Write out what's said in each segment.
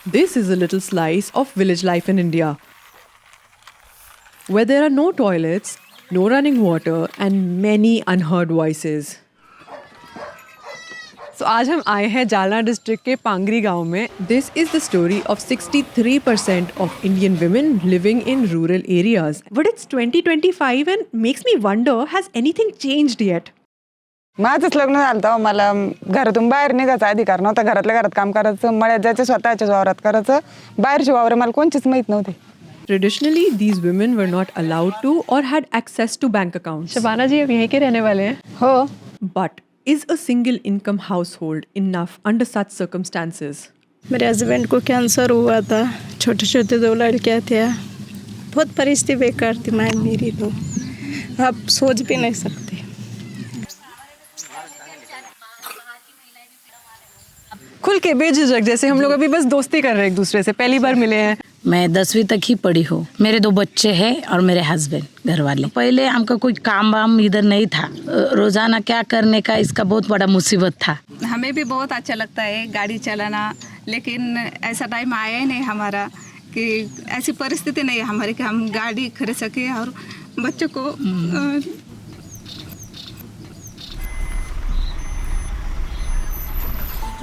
This is a little slice of village life in India, where there are no toilets, no running water, and many unheard voices. So आज हम आए हैं Jalna district के पांगरी गांव में. This is the story of 63% of Indian women living in rural areas. But it's 2025 and makes me wonder, has anything changed yet? माझंच लग्न झालं तेव्हा मला घरातून बाहेर निघायचा अधिकार नव्हता. घरातल्या घरात काम करायचं, मळ्यात जायचं, स्वतःच्या वावरात करायचं. बाहेरची वावरं मला कोणचीच माहीत नव्हती. Traditionally, these women were not allowed to or had access to bank accounts. Shabana जी अब यहीं के रहने वाले हैं. हो, But is a single income household enough under such circumstances? मेरे हस्बैंड को कैंसर हुआ था, छोटे छोटे 2 लड़कियाँ थे. बहुत परिस्थिति बेकार थी मैं मेरी, तो आप सोच भी नहीं सकते. खुल के बेझिझक, जैसे हम लोग अभी बस दोस्ती कर रहे हैं, एक दूसरे से पहली बार मिले हैं. मैं 10वीं तक ही पढ़ी हूँ. मेरे 2 बच्चे हैं और मेरे हस्बैंड घर वाले. पहले हमका कोई काम वाम इधर नहीं था. रोजाना क्या करने का इसका बहुत बड़ा मुसीबत था. हमें भी बहुत अच्छा लगता है गाड़ी चलाना, लेकिन ऐसा टाइम आया ही नहीं हमारा कि ऐसी परिस्थिति नहीं है हमारी कि हम गाड़ी खरीद सके और बच्चों को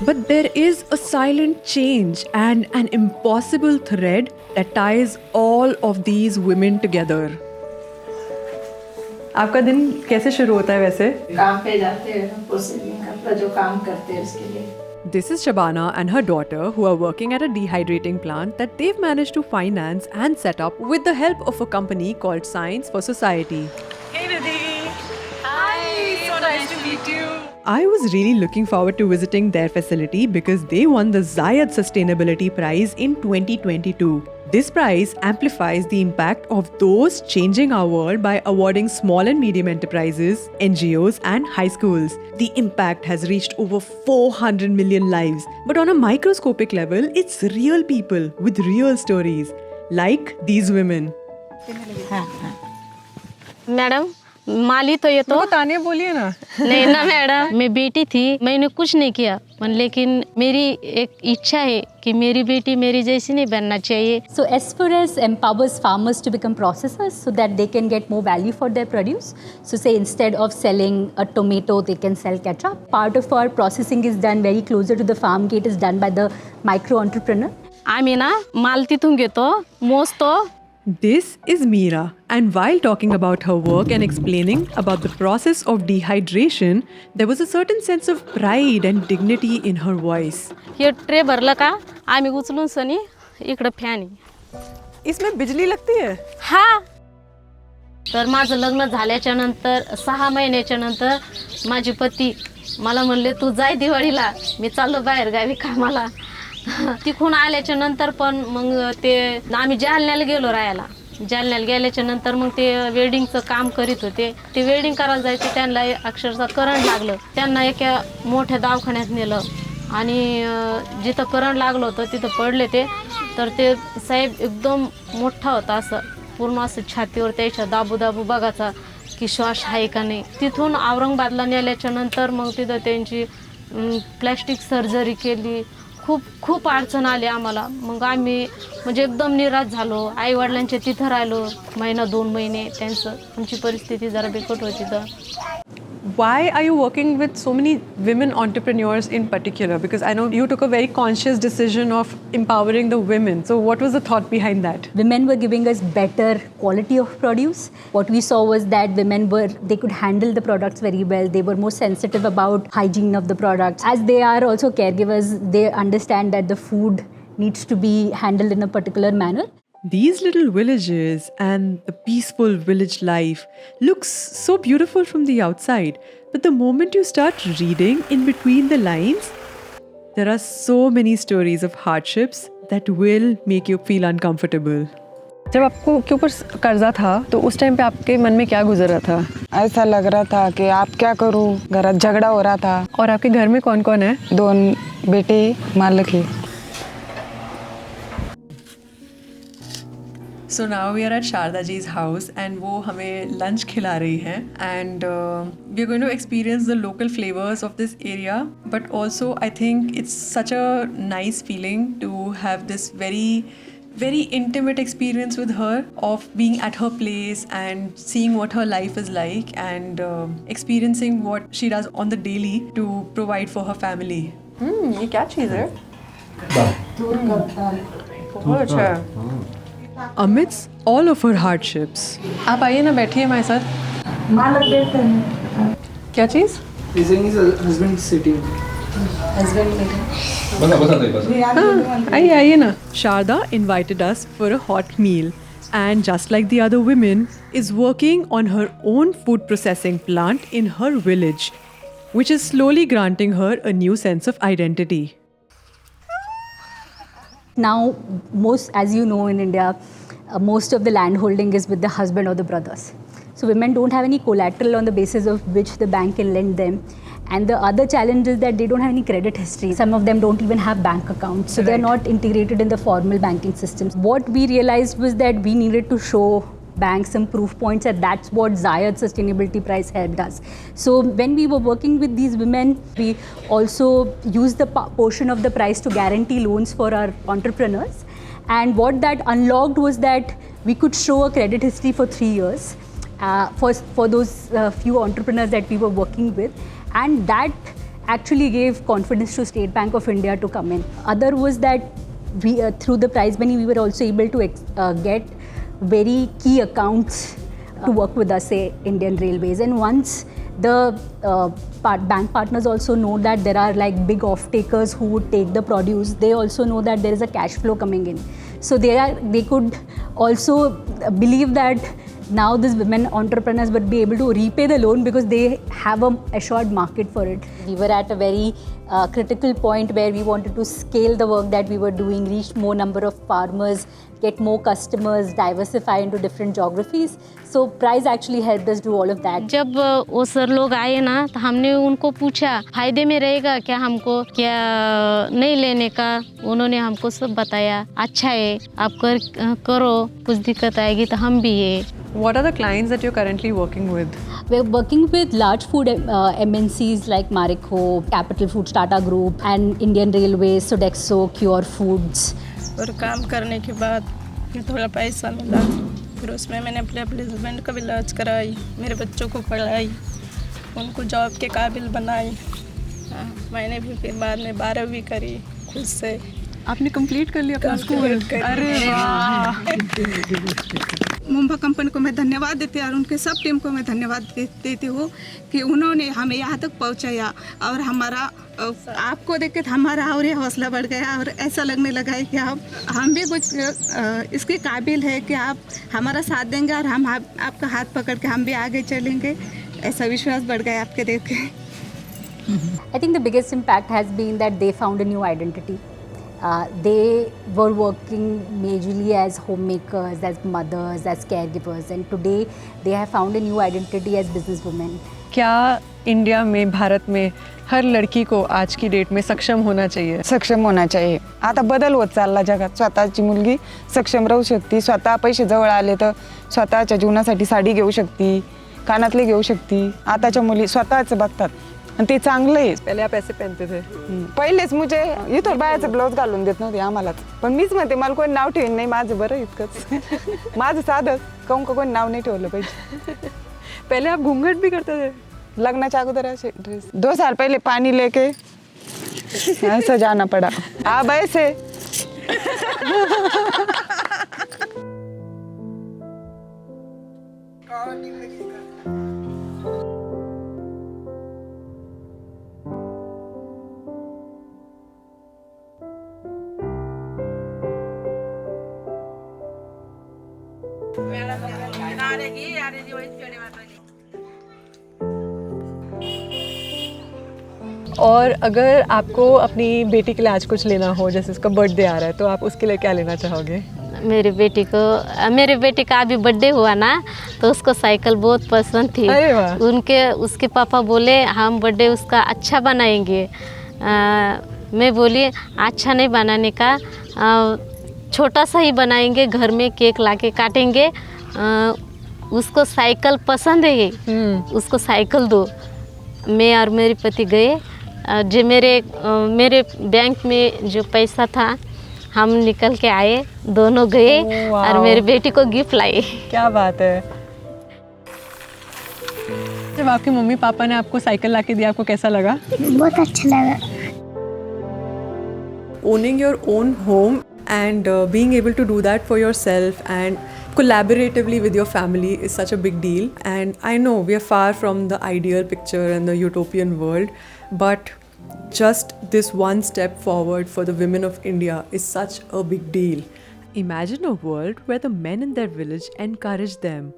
But there is a silent change and an impossible thread that ties all of these women together. आपका दिन कैसे शुरू होता है वैसे? काम पे जाते हैं, प्रोसेसिंग अपना जो काम करते हैं उसके लिए. This is Shabana and her daughter who are working at a dehydrating plant that they've managed to finance and set up with the help of a company called Science for Society. Hey Nidhi. Hi. So nice to meet you. I was really looking forward to visiting their facility because they won the Zayed Sustainability Prize in 2022. This prize amplifies the impact of those changing our world by awarding small and medium enterprises, NGOs, and high schools. The impact has reached over 400 million lives. But on a microscopic level, it's real people with real stories, like these women. Madam माली तो ये तो वो ताने बोलिए ना. नहीं ना मैडम, मैं बेटी थी, मैंने कुछ नहीं किया, लेकिन मेरी एक इच्छा है कि मेरी बेटी मेरी जैसी नहीं बनना चाहिए. So S4S empowers farmers to become processors so that they can get more value for their produce. So say instead of selling a tomato, they can sell ketchup. Part of our processing is done very closer to the farm gate, is done by the micro entrepreneur. आम्ही ना माल तिथून घेतो, मोजतो. This is Meera, and while talking about her work and explaining about the process of dehydration, there was a certain sense of pride and dignity in her voice. हे tray भरलं का आम्ही उचलून सनी इकडं फॅन. इसमें बिजली लगती है? हा. तर माझं लग्न झाल्याच्या नंतर 6 महिन्याच्या नंतर माझे पती मला म्हणले तू जाय दिवाळीला, मी चाललो बाहेर गावी कामाला. तिकडून आल्याच्या नंतर पण मग ते आम्ही जालन्याला गेलो राहायला. जालन्याला गेल्याच्या नंतर मग ते वेल्डिंगचं काम करीत होते. ते वेल्डिंग करायला जायचे, त्यांना अक्षरशः करंट लागलं. त्यांना एका मोठ्या दवाखान्यात नेलं आणि जिथं करंट लागलं होतं तिथं पडले ते. तर ते साहेब एकदम मोठा होता, असं पूर्ण असं छातीवर त्याच्या दाबू बघायचा की श्वास आहे का नाही. तिथून औरंगाबादला नेल्याच्या नंतर मग तिथं त्यांची प्लॅस्टिक सर्जरी केली. खूप अडचण आली आम्हाला. मग आम्ही म्हणजे एकदम निराश झालो. आई वडिलांच्या तिथं राहिलो 1-2 महिने. त्यांचं आमची परिस्थिती जरा बिकट होती. तर Why are you working with so many women entrepreneurs in particular? Because I know you took a very conscious decision of empowering the women. So what was the thought behind that? Women were giving us better quality of produce. What we saw was that they could handle the products very well. They were more sensitive about hygiene of the products. As they are also caregivers, they understand that the food needs to be handled in a particular manner. These little villages and the peaceful village life looks so beautiful from the outside, but the moment you start reading in between the lines, there are so many stories of hardships that will make you feel uncomfortable. जब आपको के ऊपर कर्जा था तो उस time पे आपके मन में क्या गुजर रहा था? ऐसा लग रहा था कि आप क्या करूँ. घरात झगड़ा हो रहा था. और आपके घर में कौन कौन है? 2 बेटे मालक है. So now we are at Sharda ji's house and वो हमें lunch खिला रही हैं and we are going to experience the local flavors of this area, but also I think it's such a nice feeling to have this very intimate experience with her of being at her place and seeing what her life is like and experiencing what she does on the daily to provide for her family. ये क्या चीज़ है? बहुत अच्छा है. Amidst all of her hardships, आप आइए ना, बैठिए हमारे साथ. क्या चीज़? husband sitting. आइए ना. Sharda invited us for a hot meal and just like the other women is working on her own food processing plant in her village, which is slowly granting her a new sense of identity. Now, as you know, in India, most of the land holding is with the husband or the brothers. So women don't have any collateral on the basis of which the bank can lend them. And the other challenge is that they don't have any credit history. Some of them don't even have bank accounts. So they're not integrated in the formal banking systems. What we realized was that we needed to show banks some proof points, and that's what Zayed Sustainability Prize helped us. So when we were working with these women, we also used the portion of the prize to guarantee loans for our entrepreneurs. And what that unlocked was that we could show a credit history for 3 years for those few entrepreneurs that we were working with. And that actually gave confidence to State Bank of India to come in. Other was that we, through the prize money, we were also able to get very key accounts to work with us, say Indian Railways. And once the bank partners also know that there are like big off-takers who would take the produce, they also know that there is a cash flow coming in. So they could also believe that now these women entrepreneurs would be able to repay the loan because they have an assured market for it. We were at a very critical point where we wanted to scale the work that we were doing, reach more number of farmers, get more customers, diversify into different geographies. So Prize actually helped us do all of that. जब वो sir लोग आए ना तो हमने उनको पूछा फायदे में रहेगा क्या हमको, क्या नहीं लेने का. उन्होंने हमको सब बताया अच्छा है आप करो, कुछ दिक्कत आएगी तो हम भी है. What are the clients that you're currently working with? We're working with large food MNCs like Marico, Capital Foods, Tata Group, and Indian Railways, Sodexo, Cure Foods. और काम करने के बाद फिर थोड़ा पैसा मिला, फिर उसमें मैंने अपने हस्बैंड का भी इलाज कराई, मेरे बच्चों को पढ़ाई, उनको जॉब के काबिल बनाई. मैंने भी फिर बाद में 12वीं करी खुद से. आपने कंप्लीट कर लिया अपना स्कूल? अरे वाह. मुंबा कंपनी को मैं धन्यवाद देती हूँ और उनके सब टीम को मैं धन्यवाद देती हूँ कि उन्होंने हमें यहाँ तक पहुँचाया. और हमारा आपको देख के हमारा और ये हौसला बढ़ गया और ऐसा लगने लगा है कि हम भी कुछ इसके काबिल है कि आप हमारा साथ देंगे और हम आपका हाथ पकड़ के हम भी आगे चलेंगे. ऐसा विश्वास बढ़ गया आपके देख के. I think the biggest impact has been that they found a new identity. They were working majorly as homemakers, as mothers, as caregivers, and today they have found a new identity as businesswomen. क्या India में, भारत में हर लड़की को आज की date में सक्षम होना चाहिए? सक्षम होना चाहिए. आता बदल होत चालला जगात. स्वतःची मुलगी सक्षम राहू शकते. स्वतः पैसे जवळ आले तर स्वतःच्या जीवनासाठी साडी घेऊ शकते, कानातले घेऊ शकते. आताच्या मुली स्वतःच बघतात आणि ते चांगलं आहे. पहले आप ऐसे पहनते थे? पहिलेच मुझे इथं बायाचं ब्लाऊज घालून देत नव्हते आम्हाला. पण मीच म्हणते मला कोणी नाव ठेवून नाही, माझं बरं इतकंच. माझं साधं काहून का कोणी नाव नाही ठेवलं पाहिजे. पहले आप घूंघट भी करते थे? लगनाच्या अगोदर असे ड्रेस. 2 साल पहले पानी लेके ऐसा जाना पड़ा. अब ऐसे और अगर आपको अपनी बेटी के लिए आज कुछ लेना हो, जैसे उसका बर्थडे आ रहा है, तो आप उसके लिए क्या लेना चाहोगे? मेरे बेटे का अभी बर्थडे हुआ ना तो उसको साइकिल बहुत पसंद थी. अरे वाह. उसके पापा बोले हम बर्थडे उसका अच्छा बनाएंगे. मैं बोली अच्छा नहीं बनाने का, छोटा सा ही बनाएंगे, घर में केक लाके काटेंगे। उसको साइकिल पसंद है, उसको साइकिल दो। मैं और मेरे पति गए, जो मेरे बैंक में जो पैसा था हम निकल के आए, दोनों गए और मेरी बेटी को गिफ्ट लाए। क्या बात है। जब आपके मम्मी पापा ने आपको साइकिल लाके दिया, आपको कैसा लगा? बहुत अच्छा लगा। Owning your own home and being able to do that for yourself and collaboratively with your family is such a big deal. And I know we are far from the ideal picture and the utopian world, but just this one step forward for the women of India is such a big deal. Imagine a world where the men in their village encourage them.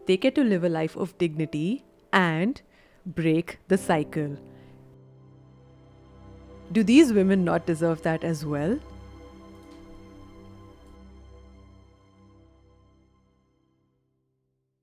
They get to live a life of dignity and break the cycle. Do these women not deserve that as well?